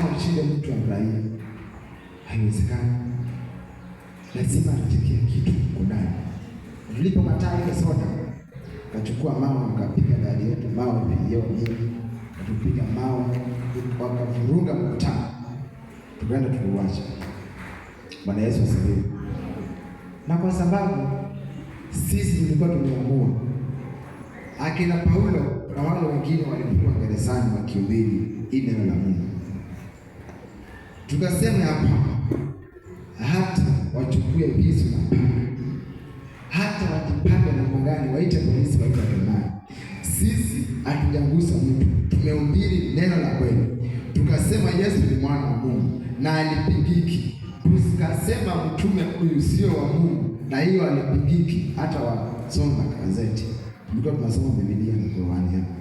lazima ushinde mtu afurahie. Haiwezekani. Lazima atikie kitu ndani. Nilipokataa ile soda, kachukua mawe akapiga gari yetu, mawe ndio nyingi. Tupiga mawe, wakavuruga mkutano. Tukaenda tuliwacha. Bwana Yesu asifiwe. Na kwa sababu sisi tulikuwa tumeamua, akina Paulo na wale wengine walikuwa gerezani wakihubiri neno la Mungu. Tukasema hapa, hata wachukue visu na panga, hata wajipande na magari, waite polisi, waite nani, sisi hatujagusa mtu. Tumehubiri neno la kweli. Tukasema Yesu ni mwana wa Mungu na alipigiki. Tukasema mtume huyu sio wa Mungu, na hiyo alipigiki. Hata wasoma gazeti, tulikuwa tunasoma Biblia na Qur'ani hapo.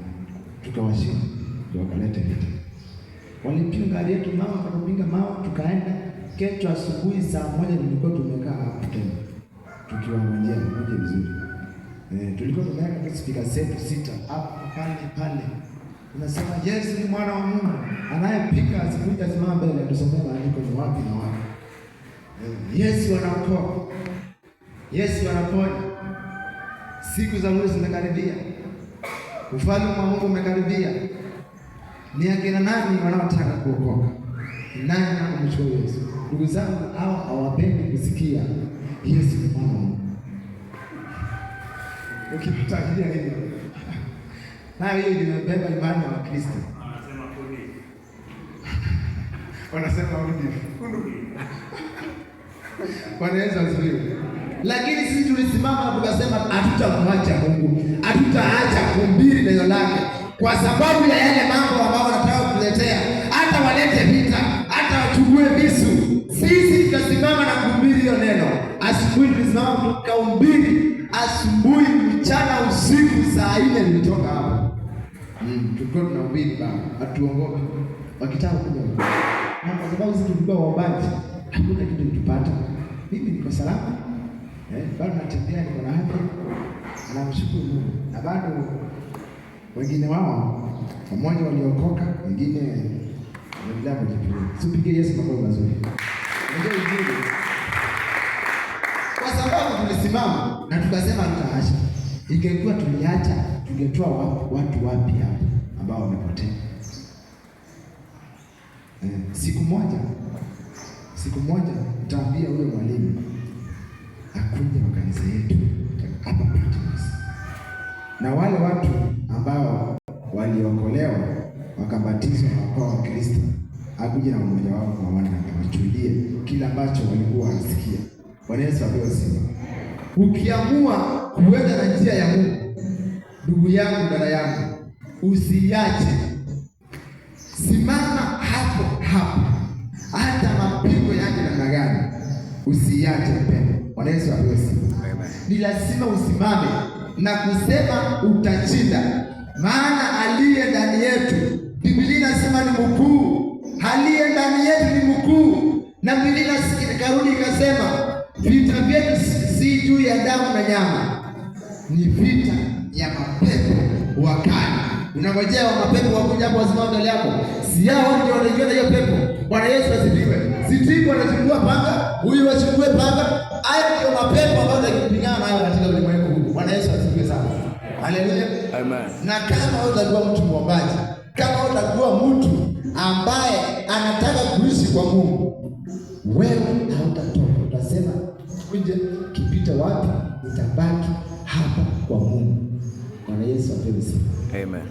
Tukawashinda, wakaleta vita. Walipiga gari yetu mawe, wakapiga mawe, tukaenda. Kesho asubuhi saa 1 tulikuwa tumekaa hapo tena, tukiwangojea mmoja vizuri. Tulikuwa tumeweka speaker zetu 6 hapo pale. Unasema Yesu ni mwana wa Mungu, anayepika asikuja simama mbele tusomee maandiko ni wapi na wapi. Yesu anaokoa. Yesu anaponya. Siku za mwisho zimekaribia. Ufalme wa Mungu umekaribia. Ni akina nani wanaotaka kuokoka? Nani anamchukua Yesu? Ndugu zangu, hao hawapendi kusikia Yesu ni mwana wa Mungu. Ukipataje nini? Na hiyo imebeba imani ya Kristo. Anasema kuni. Wanasema kuni. Bwana Yesu asifiwe. Lakini sisi tulisimama tukasema hatutamwacha Mungu. Hatutaacha kuhubiri neno lake kwa sababu ya yale mambo ambayo wanataka kuletea. Hata walete vita, hata wachukue visu. Sisi tukasimama na kuhubiri hiyo neno. Asubuhi tulisimama tukahubiri, asubuhi, mchana, usiku, saa 4 nilitoka hapo. Tulikuwa tunahubiri baba, hatuongope. Wakitaka kuja. Na kwa sababu sisi tulikuwa waombaji, hakuna kitu kitupata. Mimi niko salama. Bado natembea, niko na afya. Namshukuru Mungu. Na bado wengine wao mmoja waliokoka, wengine wanaendelea kujifunza. Tupige Yesu makofi mazuri. Ndio hivyo. Kwa sababu tulisimama na tukasema tutaacha. Ingekuwa tuliacha, tungetoa watu wapi hapa ambao wamepotea. Siku moja nitaambia huyo mwalimu akuje kwa kanisa yetu hapa Patmos. Na wale watu ambao waliokolewa wakabatizwa kwa Wakristo, akuje na mmoja wao kwa wana akawachulie kila ambacho walikuwa wanasikia. Bwana Yesu apewe sifa. Ukiamua kuenda na njia ya Mungu, ndugu yangu, dada yangu, usiache. Simama hapo. Hata mapigo yake namna gani, usiache mpendo. Bwana Yesu apewe sifa. Ni lazima usimame na kusema utashinda. Maana aliye ndani yetu, Biblia inasema ni mkuu. Aliye ndani yetu ni mkuu. Na Biblia karudi ikasema vita vyetu si juu ya damu na nyama, ni vita ya mapepo wakali. Unangojea wa mapepo wakuja hapo wasimame mbele yako. Si hao ndio wanajua hiyo pepo. Bwana Yesu asifiwe. Si tibu anachukua panga, huyu achukue panga. Hayo ndio mapepo ambayo yanapigana nayo katika ulimwengu huu. Bwana Yesu asifiwe sana. Haleluya. Amen. Na kama utakuwa mtu mwombaji, kama utakuwa mtu ambaye anataka kuishi kwa Mungu, wewe hautatoka. Utasema kuje kipita wapi, utabaki hapa kwa Mungu. Bwana Yesu apewe sifa. Amen.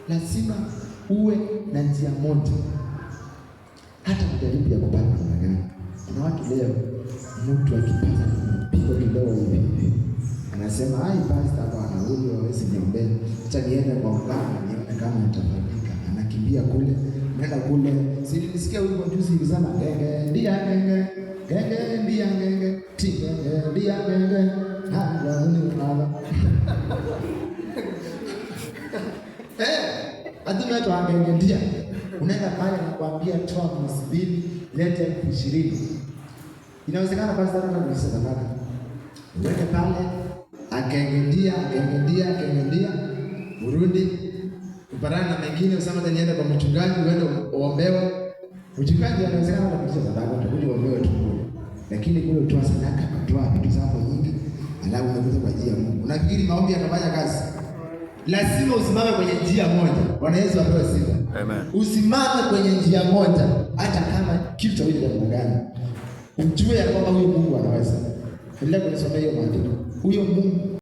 Lazima uwe na njia moja. Hata kujaribu ya kupata namna gani. Kuna watu leo mtu akipata pigo kidogo hivi anasema ai pastor bwana huyu hawezi niombea. Acha niende kwa mganga nione kama nitafanyika. Anakimbia kule, nenda kule. Nilisikia wimbo juzi ikisema genge ndia genge tige ndia genge hata ni mama. Aduna tu angenge ndia. Unaenda pale na kuambia toa 2,000 lete 20,000. Inawezekana basi hata kama ni sadaka. Uende pale akengendia, urudi Upatana na mengine usema hata nienda kwa mchungaji uende uombewe. Mchungaji anawezekana atakutia sadaka, utakuja uombewe tu kule. Lakini kule utoa sadaka, utoa vitu zako nyingi, alafu unakuja kwa ajili ya Mungu. Unafikiri maombi yatafanya kazi? Lazima usimame kwenye njia moja. Bwana Yesu apewe sifa. Amen. Usimame kwenye njia moja hata kama kitu cha namna gani. Ujue ya kwamba huyo Mungu anaweza. Endelea kunisomea hiyo maandiko. Huyo Mungu